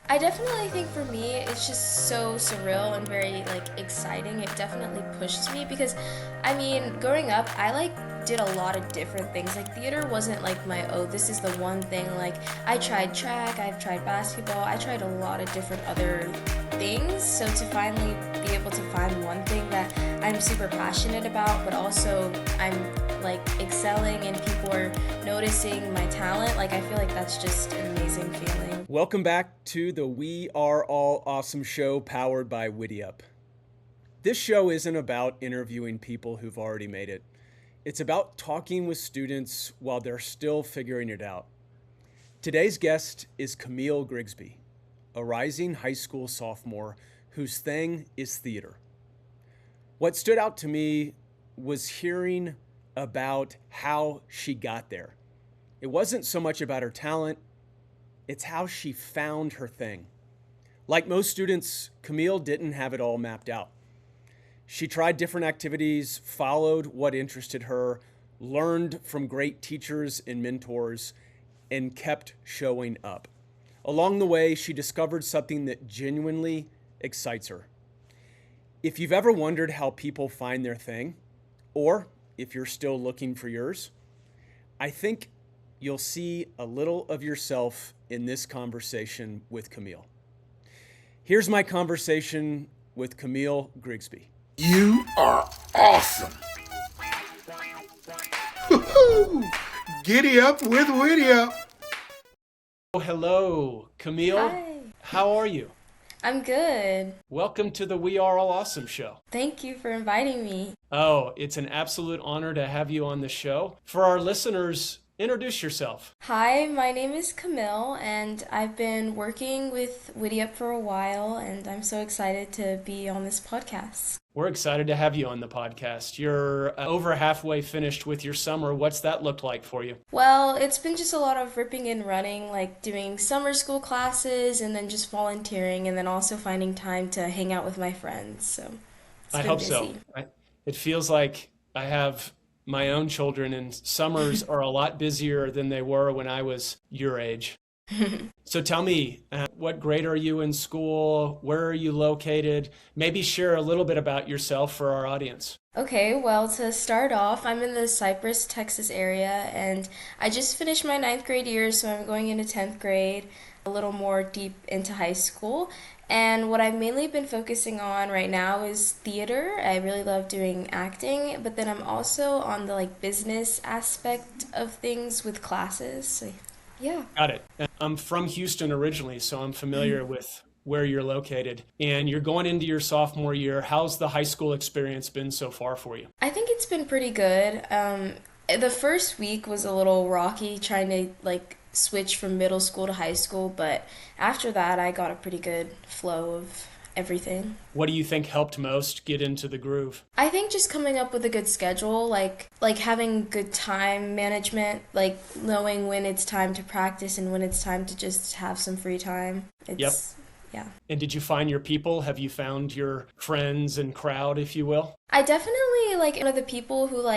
I definitely think for me, it's just so surreal and very exciting. It definitely pushes me because, I mean, growing up, I did a lot of different things. Like theater wasn't like my this is the one thing. Like I tried track, I've tried basketball, I tried a lot of different other things. So to finally be able to find one thing that I'm super passionate about, but also I'm excelling and people are noticing my talent, I feel like that's just an amazing feeling. Welcome back to the We Are All Awesome show powered by WiddyUP. This show isn't about interviewing people who've already made it. It's about talking with students while they're still figuring it out. Today's guest is Camille Grigsby, a rising high school sophomore whose thing is theater. What stood out to me was hearing about how she got there. It wasn't so much about her talent, it's how she found her thing. Like most students, Camille didn't have it all mapped out. She tried different activities, followed what interested her, learned from great teachers and mentors, and kept showing up. Along the way, she discovered something that genuinely excites her. If you've ever wondered how people find their thing, or if you're still looking for yours, I think you'll see a little of yourself in this conversation with Camille. Here's my conversation with Camille Grigsby. You are awesome. Woo-hoo! Giddy up with WiddyUP. Oh, hello, Camille. Hi. How are you? I'm good. Welcome to the We Are All Awesome show. Thank you for inviting me. Oh, it's an absolute honor to have you on the show. For our listeners, introduce yourself. Hi, my name is Camille, and I've been working with WiddyUP for a while, and I'm so excited to be on this podcast. We're excited to have you on the podcast. You're over halfway finished with your summer. What's that looked like for you? Well, it's been just a lot of ripping and running, like doing summer school classes and then just volunteering and then also finding time to hang out with my friends. So it's I been hope busy. so. It feels like I have my own children, and summers are a lot busier than they were when I was your age. So tell me, what grade are you in school? Where are you located? Maybe share a little bit about yourself for our audience. Okay, well, to start off, I'm in the Cypress, Texas area, and I just finished my ninth grade year, so I'm going into 10th grade, a little more deep into high school. And what I've mainly been focusing on right now is theater. I really love doing acting, but then I'm also on the business aspect of things with classes. So, yeah. Got it. I'm from Houston originally, so I'm familiar with where you're located. And you're going into your sophomore year. How's the high school experience been so far for you? I think it's been pretty good. The first week was a little rocky trying to switch from middle school to high school, but after that I got a pretty good flow of everything. What do you think helped most get into the groove? I think just coming up with a good schedule, like having good time management, like knowing when it's time to practice and when it's time to just have some free time. Yep. Yeah. And did you find your people? Have you found your friends and crowd, if you will? I definitely one of the people who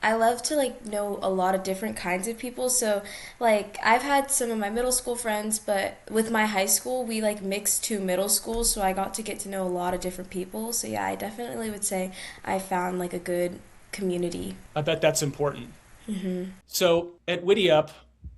I love to know a lot of different kinds of people. So I've had some of my middle school friends, but with my high school we mixed two middle schools, so I got to get to know a lot of different people. So yeah, I definitely would say I found a good community. I bet that's important. Mm-hmm. So at WiddyUP,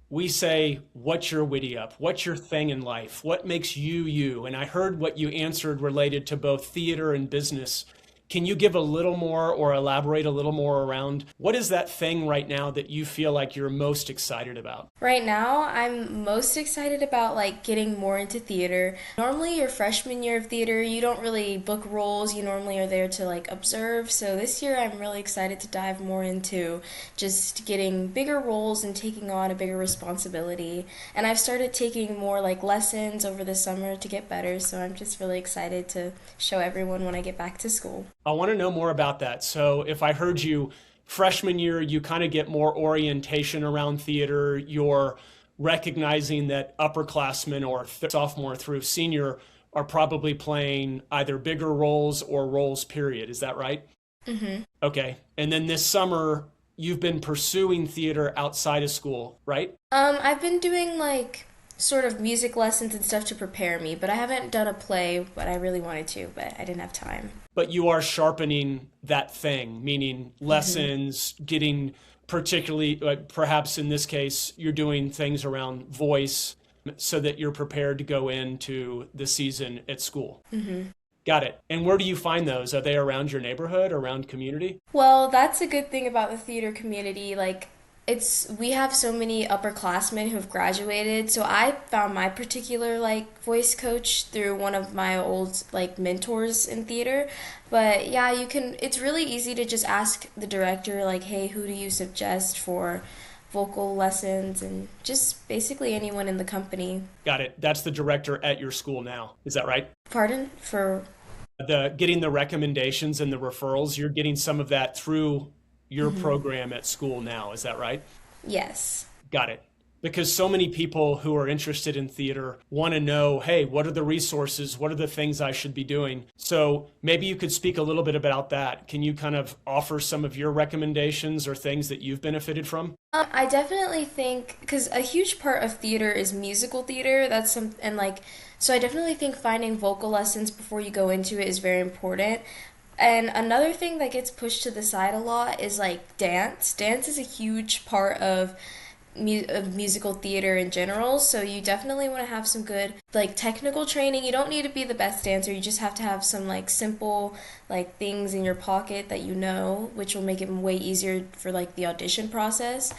we say, what's your WiddyUP? What's your thing in life? What makes you you? And I heard what you answered related to both theater and business. Can you give a little more or elaborate a little more around what is that thing right now that you feel like you're most excited about? Right now, I'm most excited about getting more into theater. Normally, your freshman year of theater, you don't really book roles. You normally are there to observe. So this year, I'm really excited to dive more into just getting bigger roles and taking on a bigger responsibility. And I've started taking more lessons over the summer to get better. So I'm just really excited to show everyone when I get back to school. I want to know more about that. So if I heard you, freshman year, you kind of get more orientation around theater. You're recognizing that upperclassmen or sophomore through senior are probably playing either bigger roles or roles, period. Is that right? Mm-hmm. Okay. And then this summer, you've been pursuing theater outside of school, right? I've been doing sort of music lessons and stuff to prepare me, but I haven't done a play, but I really wanted to, but I didn't have time. But you are sharpening that thing, meaning lessons, getting particularly, perhaps in this case, you're doing things around voice so that you're prepared to go into the season at school. Got it. And where do you find those? Are they around your neighborhood, around community? Well, that's a good thing about the theater community. Like, we have so many upperclassmen who've graduated, so I found my particular like voice coach through one of my old like mentors in theater. But yeah, it's really easy to just ask the director like, "Hey, who do you suggest for vocal lessons?" and just basically anyone in the company. Got it. That's the director at your school now. Is that right? Pardon? For The getting the recommendations and the referrals, you're getting some of that through your program at school now. Is that right? yes. Got it. Because so many people who are interested in theater want to know, hey, what are the resources? What are the things I should be doing? So maybe you could speak a little bit about that. Can you kind of offer some of your recommendations or things that you've benefited from? I definitely think because a huge part of theater is musical theater. And like, so I definitely think finding vocal lessons before you go into it is very important. And another thing that gets pushed to the side a lot is like dance. Dance is a huge part of musical theater in general, so you definitely want to have some good like technical training. You don't need to be the best dancer, you just have to have some like simple like things in your pocket that you know, which will make it way easier for like the audition process.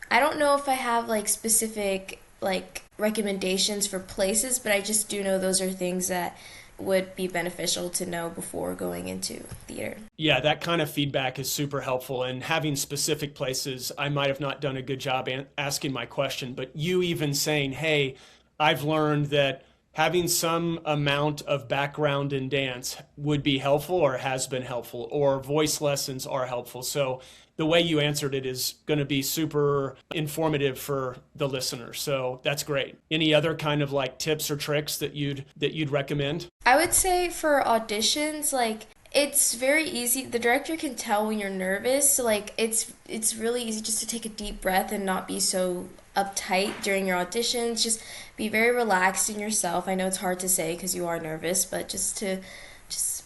I don't know if I have like specific like recommendations for places, but I just do know those are things that would be beneficial to know before going into theater. Yeah, that kind of feedback is super helpful. And having specific places, I might have not done a good job asking my question, but you even saying, hey, I've learned that having some amount of background in dance would be helpful or has been helpful, or voice lessons are helpful. So the way you answered it is going to be super informative for the listener. So that's great. Any other kind of like tips or tricks that you'd recommend? I would say for auditions, like it's very easy. The director can tell when you're nervous. So like it's really easy just to take a deep breath and not be so uptight during your auditions. Just be very relaxed in yourself. I know it's hard to say because you are nervous, but just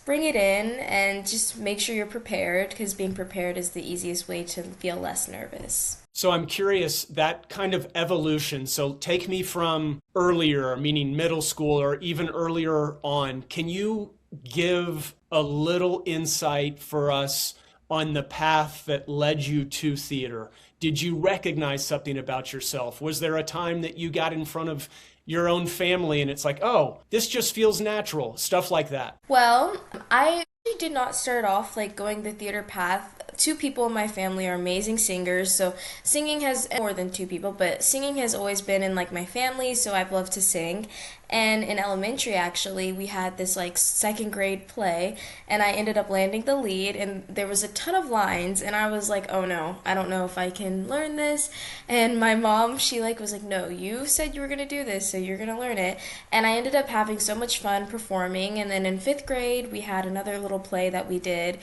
bring it in and just make sure you're prepared, because being prepared is the easiest way to feel less nervous. So I'm curious, that kind of evolution. So take me from earlier, meaning middle school or even earlier on. Can you give a little insight for us on the path that led you to theater? Did you recognize something about yourself? Was there a time that you got in front of your own family and it's like, oh, this just feels natural, stuff like that? Well, I actually did not start off like going the theater path. Two people in my family are amazing singers, so singing has more than two people, but singing has always been in like my family, so I've loved to sing. And in elementary, actually, we had this like second grade play, and I ended up landing the lead, and there was a ton of lines, and I was like, oh no, I don't know if I can learn this. And my mom, she like was like, no, you said you were gonna do this, so you're gonna learn it. And I ended up having so much fun performing. And then in fifth grade, we had another little play that we did,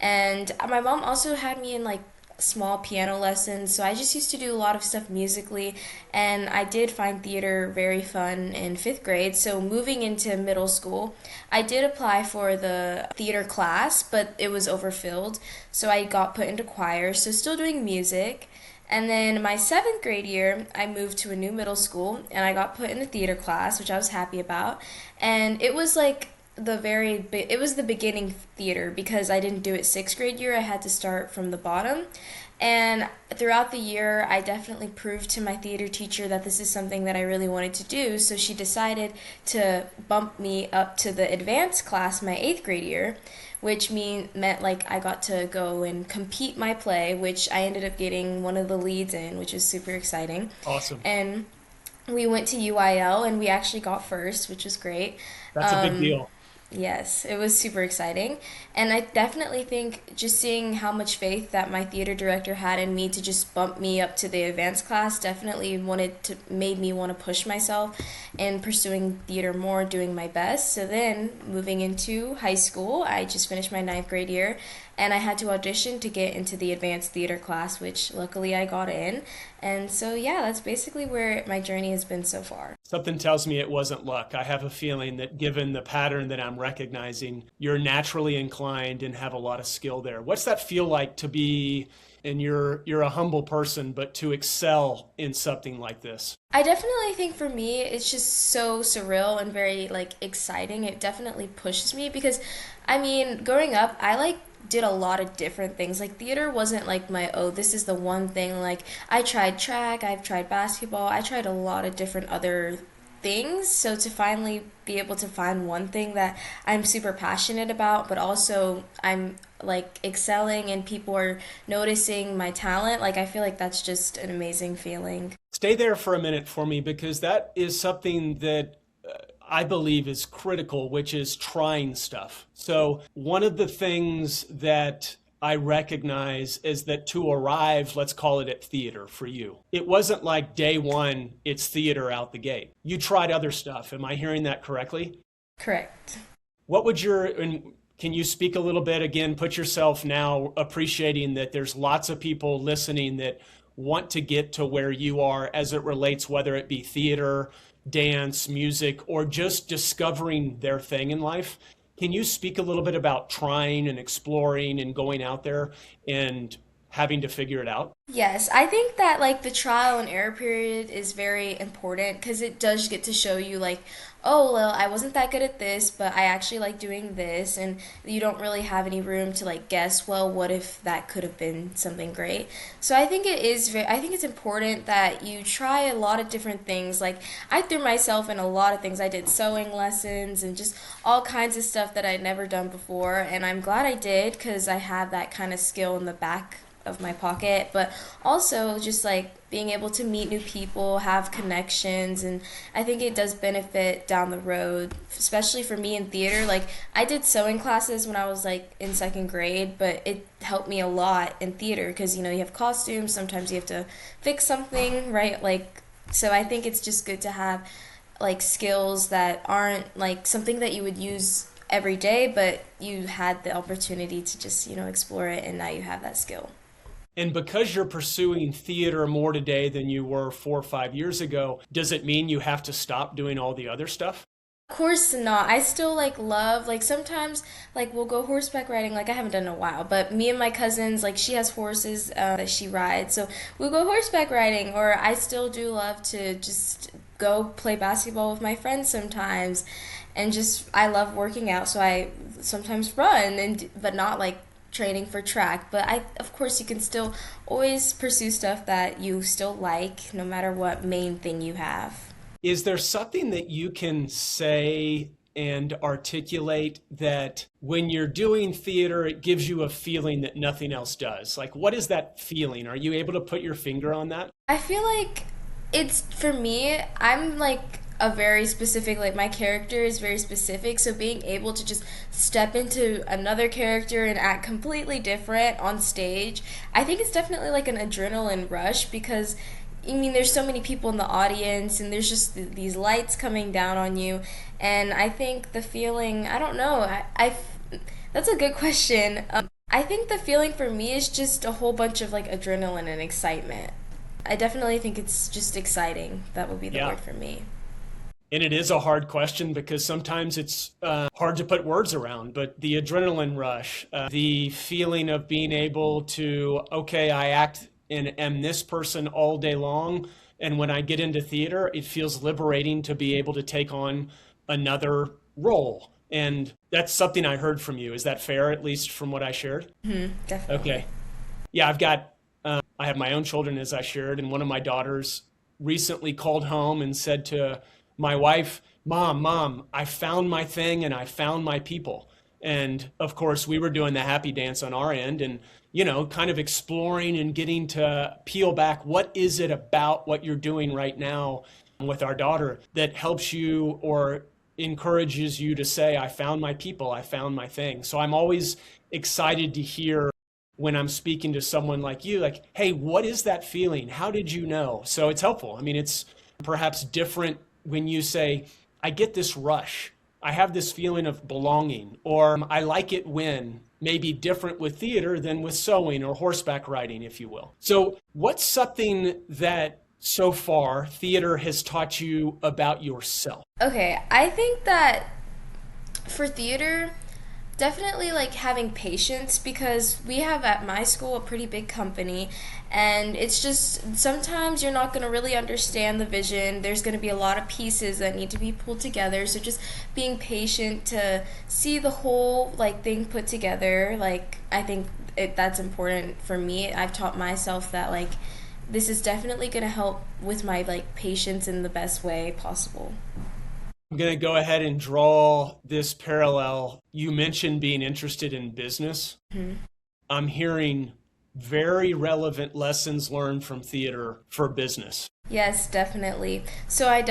and my mom also had me in like small piano lessons, so I just used to do a lot of stuff musically, and I did find theater very fun in fifth grade. So moving into middle school, I did apply for the theater class, but it was overfilled, so I got put into choir, so still doing music. And then my seventh grade year, I moved to a new middle school, and I got put in a theater class, which I was happy about. And it was like it was the beginning theater, because I didn't do it sixth grade year. I had to start from the bottom. And throughout the year, I definitely proved to my theater teacher that this is something that I really wanted to do. So she decided to bump me up to the advanced class my eighth grade year, which meant like I got to go and compete my play, which I ended up getting one of the leads in, which was super exciting. Awesome. And we went to UIL, and we actually got first, which was great. That's a big deal. Yes, it was super exciting. And I definitely think just seeing how much faith that my theater director had in me to just bump me up to the advanced class definitely made me want to push myself in pursuing theater more, doing my best. So then moving into high school, I just finished my ninth grade year and I had to audition to get into the advanced theater class, which luckily I got in. And so yeah, that's basically where my journey has been so far. Something tells me it wasn't luck. I have a feeling that given the pattern that I'm recognizing, you're naturally inclined and have a lot of skill there. What's that feel like to be, and you're a humble person, but to excel in something like this? I definitely think for me it's just so surreal and very like exciting. It definitely pushes me because I mean, growing up, I like did a lot of different things. Like theater wasn't like my this is the one thing. Like I tried track, I've tried basketball, I tried a lot of different other things. So to finally be able to find one thing that I'm super passionate about, but also I'm like excelling and people are noticing my talent, like I feel like that's just an amazing feeling. Stay there for a minute for me because that is something that I believe is critical, which is trying stuff. So one of the things that I recognize is that to arrive, let's call it at theater for you, it wasn't like day one, it's theater out the gate. You tried other stuff. Am I hearing that correctly? Correct. What would and can you speak a little bit again, put yourself now appreciating that there's lots of people listening that want to get to where you are as it relates, whether it be theater, dance, music, or just discovering their thing in life. Can you speak a little bit about trying and exploring and going out there and having to figure it out? Yes, I think that like the trial and error period is very important because it does get to show you like, oh, well, I wasn't that good at this, but I actually like doing this, and you don't really have any room to like guess, well, what if that could have been something great? So I think it's important that you try a lot of different things. Like I threw myself in a lot of things. I did sewing lessons and just all kinds of stuff that I'd never done before, and I'm glad I did because I have that kind of skill in the back of my pocket, but also just like being able to meet new people, have connections, and I think it does benefit down the road, especially for me in theater. Like I did sewing classes when I was like in second grade, but it helped me a lot in theater because you have costumes, sometimes you have to fix something, right? Like so I think it's just good to have like skills that aren't like something that you would use every day, but you had the opportunity to just, explore it and now you have that skill. And because you're pursuing theater more today than you were 4 or 5 years ago, does it mean you have to stop doing all the other stuff? Of course not. I still like love like sometimes like we'll go horseback riding. Like I haven't done it in a while, but me and my cousins like she has horses that she rides, so we'll go horseback riding. Or I still do love to just go play basketball with my friends sometimes, and just I love working out, so I sometimes run and but not like training for track. But I of course you can still always pursue stuff that you still like, no matter what main thing you have. Is there something that you can say and articulate that when you're doing theater, it gives you a feeling that nothing else does? Like, what is that feeling? Are you able to put your finger on that? I feel like it's for me, I'm like a very specific, like my character is very specific, so being able to just step into another character and act completely different on stage, I think it's definitely like an adrenaline rush because I mean, there's so many people in the audience, and there's just these lights coming down on you, and I think the feeling, I don't know, that's a good question. I think the feeling for me is just a whole bunch of like adrenaline and excitement. I definitely think it's just exciting. That would be the Yeah. word for me. And it is a hard question because sometimes it's hard to put words around, but the adrenaline rush, the feeling of being able to, okay, I act and am this person all day long. And when I get into theater, it feels liberating to be able to take on another role. And that's something I heard from you. Is that fair, at least from what I shared? Definitely. Okay. Yeah, I have my own children, as I shared, and one of my daughters recently called home and said to my wife, Mom, I found my thing and I found my people. And of course, we were doing the happy dance on our end and, kind of exploring and getting to peel back what is it about what you're doing right now with our daughter that helps you or encourages you to say, I found my people, I found my thing. So I'm always excited to hear when I'm speaking to someone like you, like, hey, what is that feeling? How did you know? So it's helpful. I mean, it's perhaps different when you say, I get this rush. I have this feeling of belonging, or I like it when, maybe different with theater than with sewing or horseback riding, if you will. So what's something that so far theater has taught you about yourself? Okay, I think that for theater, definitely like having patience, because we have at my school a pretty big company, and it's just sometimes you're not going to really understand the vision. There's going to be a lot of pieces that need to be pulled together, so just being patient to see the whole like thing put together. Like I think that's important for me. I've taught myself that like this is definitely going to help with my like patience in the best way possible. I'm going to go ahead and draw this parallel. You mentioned being interested in business. Mm-hmm. I'm hearing very relevant lessons learned from theater for business. Yes, definitely. So I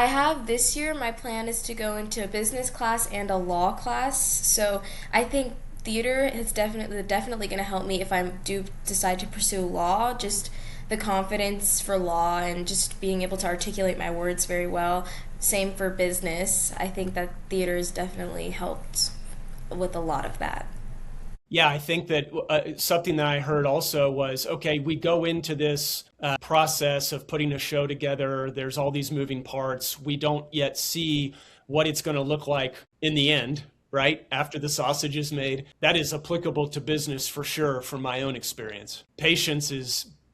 have this year, my plan is to go into a business class and a law class. So I think theater is definitely going to help me if I do decide to pursue law, just the confidence for law and just being able to articulate my words very well. Same for business. I think that theater has definitely helped with a lot of that. Yeah, I think that something that I heard also was, okay, we go into this process of putting a show together. There's all these moving parts. We don't yet see what it's going to look like in the end, right? After the sausage is made. That is applicable to business for sure from my own experience. Patience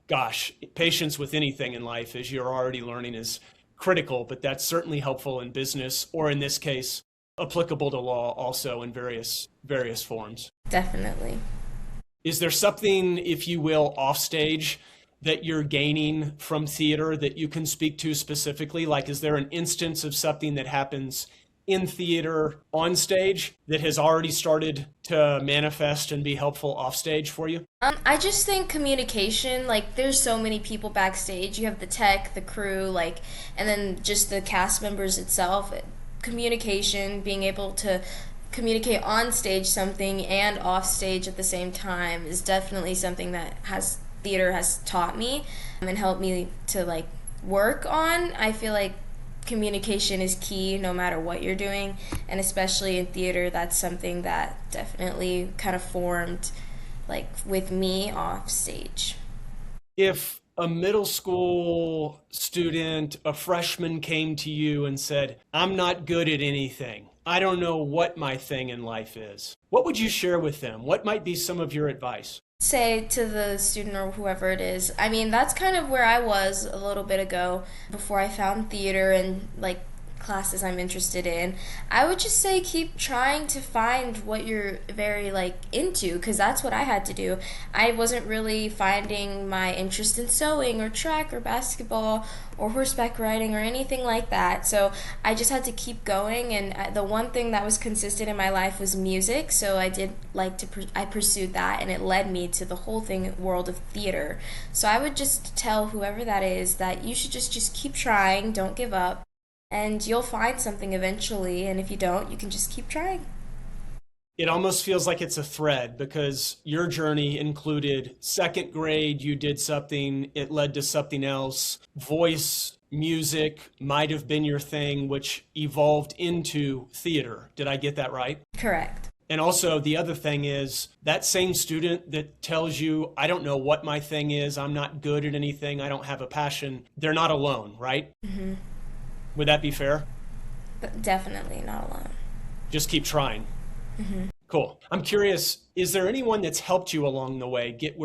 with anything in life, as you're already learning, is critical, but that's certainly helpful in business, or in this case, applicable to law also in various forms. Definitely. Is there something, if you will, offstage that you're gaining from theater that you can speak to specifically? Like, is there an instance of something that happens in theater on stage that has already started to manifest and be helpful offstage for you? I just think communication, like there's so many people backstage. You have the tech, the crew, like, and then just the cast members itself. Communication, being able to communicate on stage something and off stage at the same time is definitely something that theater has taught me and helped me to like work on. I feel like communication is key no matter what you're doing, and especially in theater, that's something that definitely kind of formed like with me off stage. If a middle school student, a freshman, came to you and said, I'm not good at anything, I don't know what my thing in life is, what would you share with them? What might be some of your advice? Say to the student or whoever it is, I mean, that's kind of where I was a little bit ago before I found theater and like classes I'm interested in. I would just say keep trying to find what you're very like into, because that's what I had to do. I wasn't really finding my interest in sewing or track or basketball or horseback riding or anything like that. So I just had to keep going, and the one thing that was consistent in my life was music. So I did like I pursued that, and it led me to the whole world of theater. So I would just tell whoever that is that you should just keep trying, don't give up, and you'll find something eventually, and if you don't, you can just keep trying. It almost feels like it's a thread, because your journey included second grade, you did something, it led to something else. Voice, music might have been your thing, which evolved into theater. Did I get that right? Correct. And also the other thing is that same student that tells you, I don't know what my thing is, I'm not good at anything, I don't have a passion, they're not alone, right? Mm-hmm. Would that be fair? But definitely not alone. Just keep trying. Mm-hmm. Cool. I'm curious, is there anyone that's helped you along the way get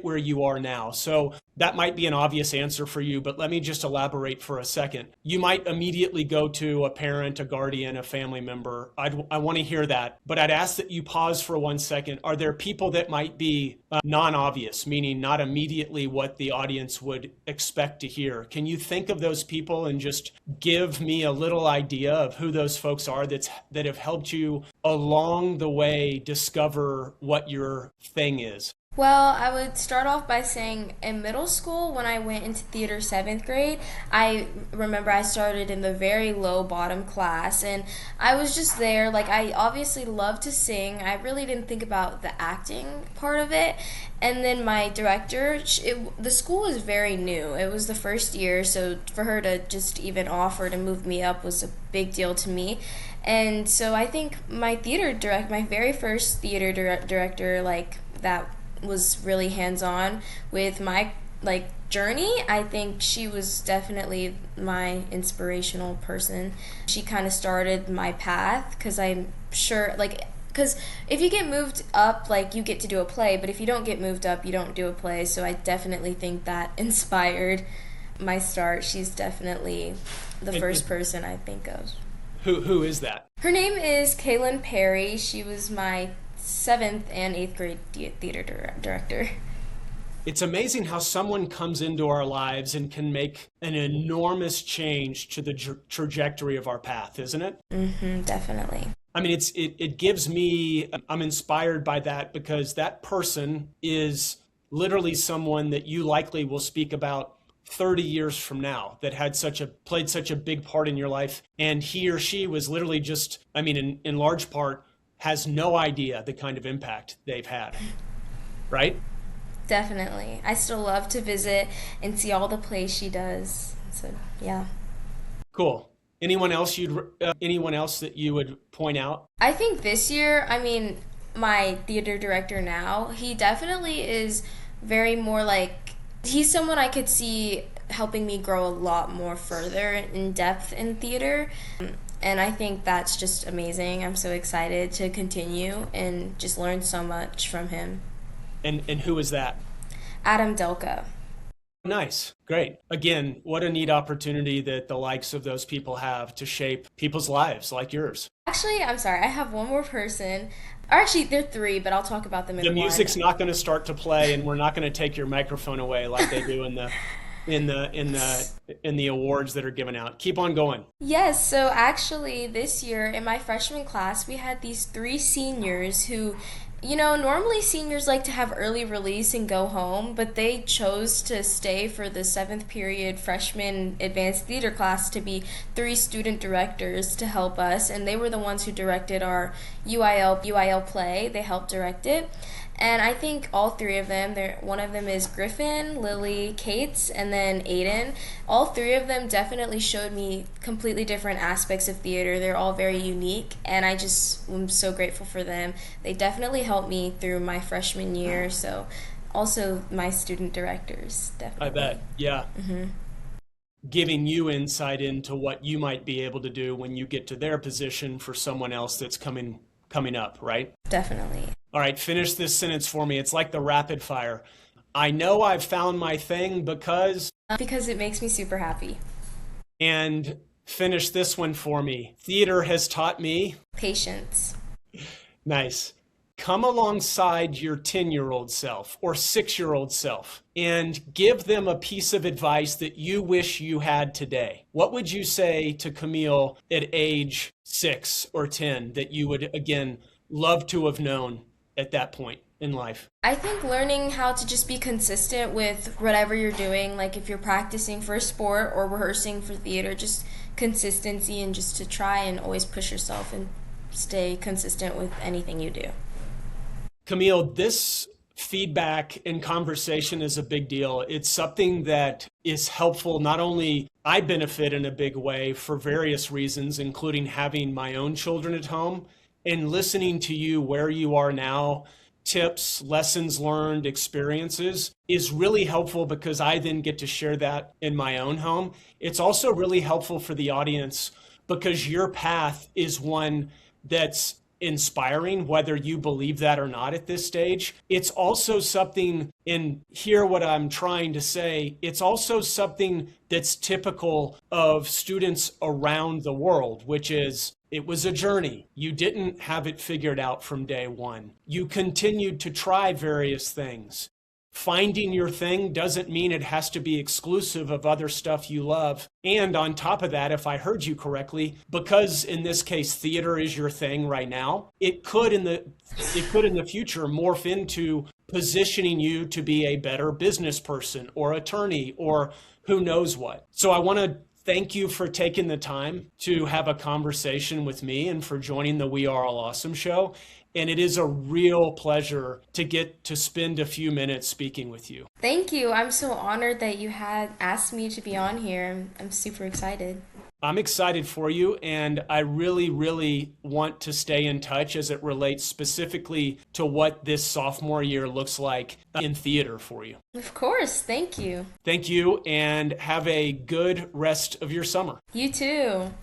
where you are now? So that might be an obvious answer for you, but let me just elaborate for a second. You might immediately go to a parent, a guardian, a family member. I want to hear that, but I'd ask that you pause for 1 second. Are there people that might be non-obvious, meaning not immediately what the audience would expect to hear? Can you think of those people and just give me a little idea of who those folks are that have helped you along the way discover what your thing is? Well, I would start off by saying in middle school, when I went into theater seventh grade, I remember I started in the very low bottom class, and I was just there. Like, I obviously love to sing. I really didn't think about the acting part of it. And then my director, the school was very new. It was the first year, so for her to just even offer to move me up was a big deal to me. And so I think my very first theater director, like, that was really hands-on with my like journey. I think she was definitely my inspirational person. She kind of started my path because I'm sure like because if you get moved up, like, you get to do a play, but if you don't get moved up, you don't do a play. So I definitely think that inspired my start. She's definitely the first person I think of. Who is that? Her name is Kaylin Perry. She was my seventh and eighth grade theater director. It's amazing how someone comes into our lives and can make an enormous change to the trajectory of our path, isn't it? Definitely. I mean, it gives me, I'm inspired by that because that person is literally someone that you likely will speak about 30 years from now that had played such a big part in your life. And he or she was literally just, I mean, in large part, has no idea the kind of impact they've had, right? Definitely. I still love to visit and see all the plays she does. So, yeah. Cool. Anyone else that you would point out? I think this year, I mean, my theater director now, he definitely is very more like, he's someone I could see helping me grow a lot more further in depth in theater. And I think that's just amazing. I'm so excited to continue and just learn so much from him. And who is that? Adam Delka. Nice. Great. Again, what a neat opportunity that the likes of those people have to shape people's lives like yours. Actually, I'm sorry. I have one more person. Or actually, there are three, but I'll talk about them in The one. music's not going to start to play, and we're not going to take your microphone away like they do in the awards that are given out. Keep on going. Yes, so actually this year in my freshman class, we had these three seniors who, normally seniors like to have early release and go home, but they chose to stay for the seventh period freshman advanced theater class to be three student directors to help us, and they were the ones who directed our UIL play. They helped direct it. And I think all three of them, one of them is Griffin, Lily, Cates, and then Aiden. All three of them definitely showed me completely different aspects of theater. They're all very unique, and I just am so grateful for them. They definitely helped me through my freshman year, so also my student directors, definitely. I bet, yeah. Giving you insight into what you might be able to do when you get to their position for someone else that's coming up, right? Definitely. All right, finish this sentence for me. It's like the rapid fire. I know I've found my thing because... Because it makes me super happy. And finish this one for me. Theater has taught me... Patience. Nice. Come alongside your 10-year-old self or 6-year-old self and give them a piece of advice that you wish you had today. What would you say to Camille at age 6 or 10 that you would, again, love to have known at that point in life? I think learning how to just be consistent with whatever you're doing, like if you're practicing for a sport or rehearsing for theater, just consistency and just to try and always push yourself and stay consistent with anything you do. Camille, this feedback and conversation is a big deal. It's something that is helpful. Not only I benefit in a big way for various reasons, including having my own children at home, and listening to you where you are now, tips, lessons learned, experiences is really helpful because I then get to share that in my own home. It's also really helpful for the audience because your path is one that's inspiring, whether you believe that or not at this stage. It's also something, and hear what I'm trying to say, it's also something that's typical of students around the world, which is it was a journey. You didn't have it figured out from day one. You continued to try various things. Finding your thing doesn't mean it has to be exclusive of other stuff you love. And on top of that, if I heard you correctly, because in this case, theater is your thing right now, it could in the future morph into positioning you to be a better business person or attorney or who knows what. So I want to thank you for taking the time to have a conversation with me and for joining the We Are All Awesome show. And it is a real pleasure to get to spend a few minutes speaking with you. Thank you. I'm so honored that you had asked me to be on here. I'm super excited. I'm excited for you, and I really, really want to stay in touch as it relates specifically to what this sophomore year looks like in theater for you. Of course. Thank you. Thank you, and have a good rest of your summer. You too.